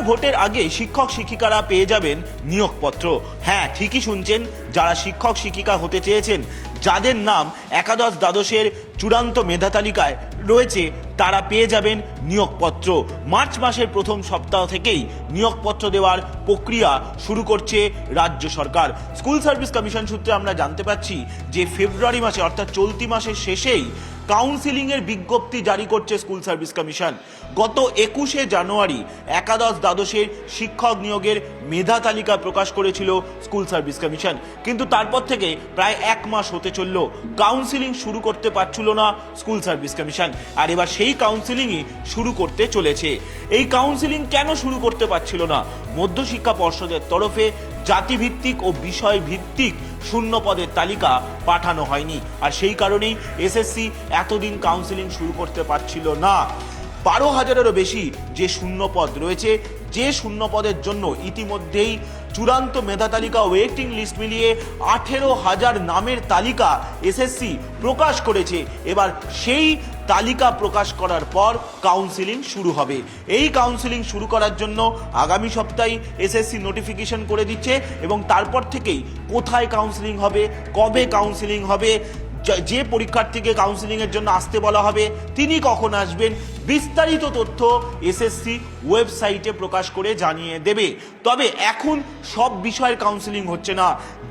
ভোটের আগে শিক্ষক শিক্ষিকারা পেয়ে যাবেন নিয়োগপত্র। হ্যাঁ, ঠিকই শুনছেন, যারা শিক্ষক শিক্ষিকা হতে চেয়েছেন, যাদের নাম একাদশ দ্বাদশের চূড়ান্ত মেধা তালিকায় রয়েছে, তারা পেয়ে যাবেন নিয়োগপত্র। মার্চ মাসের প্রথম সপ্তাহ থেকেই নিয়োগপত্র দেওয়ার প্রক্রিয়া শুরু করছে রাজ্য সরকার। স্কুল সার্ভিস কমিশন সূত্রে আমরা জানতে পাচ্ছি যে ফেব্রুয়ারি মাসে অর্থাৎ চলতি মাসের শেষেই কাউন্সিলিং এর বিজ্ঞপ্তি জারি করছে স্কুল সার্ভিস কমিশন। গত 21শে জানুয়ারি একাদশ দ্বাদশের শিক্ষক নিয়োগের মেধা তালিকা প্রকাশ করেছিল স্কুল সার্ভিস কমিশন, কিন্তু তারপর থেকে প্রায় 1 মাস হতে চলল, কাউন্সিলিং শুরু করতে পারছিল না স্কুল সার্ভিস কমিশন। আর এবার সেই কাউন্সিলিংই শুরু করতে চলেছে। এই কাউন্সিলিং কেন শুরু করতে পারছিল না? মধ্যশিক্ষা পর্ষদের তরফে জাতিভিত্তিক ও বিষয় ভিত্তিক শূন্য পদের তালিকা পাঠানো হয়নি, আর সেই কারণেই এসএসসি এতদিন কাউন্সিলিং শুরু করতে পারছিল না। 12,000-এরও বেশি যে শূন্য পদ রয়েছে, যে শূন্য পদের জন্য ইতিমধ্যেই চূড়ান্ত মেধা তালিকা ওয়েটিং লিস্ট মিলিয়ে 18,000 নামের তালিকা এসএসসি প্রকাশ করেছে। এবার সেই তালিকা প্রকাশ করার পর কাউন্সিলিং শুরু হবে। এই কাউন্সিলিং শুরু করার জন্য আগামী সপ্তাহে এসএসসি নোটিফিকেশন করে দিচ্ছে, এবং তারপর থেকেই কোথায় কাউন্সিলিং হবে, কবে কাউন্সিলিং হবে, যে পরীক্ষার্থীকে কাউন্সিলিং এর জন্য আসতে বলা হবে তিনি কখন আসবেন, বিস্তারিত তথ্য এসএসসি ওয়েবসাইটে প্রকাশ করে জানিয়ে দেবে। তবে এখন সব বিষয়ের কাউন্সিলিং হচ্ছে না।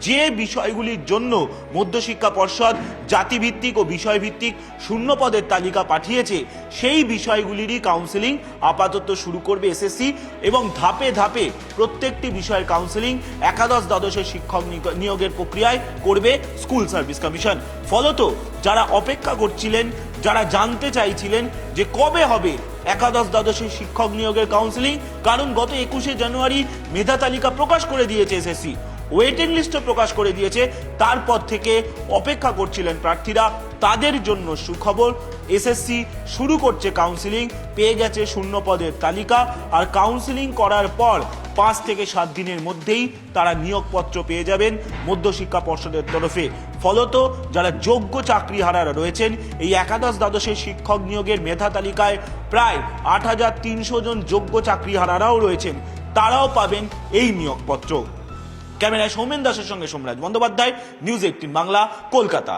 যে বিষয়গুলির জন্য মধ্যশিক্ষা পর্ষদ জাতিভিত্তিক ও বিষয়ভিত্তিক শূন্য পদের তালিকা পাঠিয়েছে, সেই বিষয়গুলিরই কাউন্সিলিং আপাতত শুরু করবে এসএসসি, এবং ধাপে ধাপে প্রত্যেকটি বিষয়ের কাউন্সিলিং একাদশ দ্বাদশের শিক্ষক নিয়োগের প্রক্রিয়ায় করবে স্কুল সার্ভিস কমিশন। ফলত যারা অপেক্ষা করছিলেন, যারা জানতে চাইছিলেন যে কবে হবে একাদশ দ্বাদশের শিক্ষক নিয়োগের কাউন্সিলিং, কারণ গত 21শে জানুয়ারি মেধা তালিকা প্রকাশ করে দিয়েছে এসএসসি, ওয়েটিং লিস্টও প্রকাশ করে দিয়েছে, তারপর থেকে অপেক্ষা করছিলেন প্রার্থীরা, তাদের জন্য সুখবর, এসএসসি শুরু করছে কাউন্সিলিং, পেয়ে গেছে শূন্য পদের তালিকা, আর কাউন্সিলিং করার পর 5 থেকে 7 দিনের মধ্যেই তারা নিয়োগপত্র পেয়ে যাবেন মধ্যশিক্ষা পর্ষদের তরফে। ফলত যারা যোগ্য চাকরিহারারা রয়েছেন, এই একাদশ দ্বাদশের শিক্ষক নিয়োগের মেধা তালিকায় প্রায় 8,300 জন যোগ্য চাকরিহারারাও রয়েছেন, তারাও পাবেন এই নিয়োগপত্র। ক্যামেরায় সৌমেন দাসের সঙ্গে সোমরাজ বন্দ্যোপাধ্যায়, নিউজ 18 বাংলা, কলকাতা।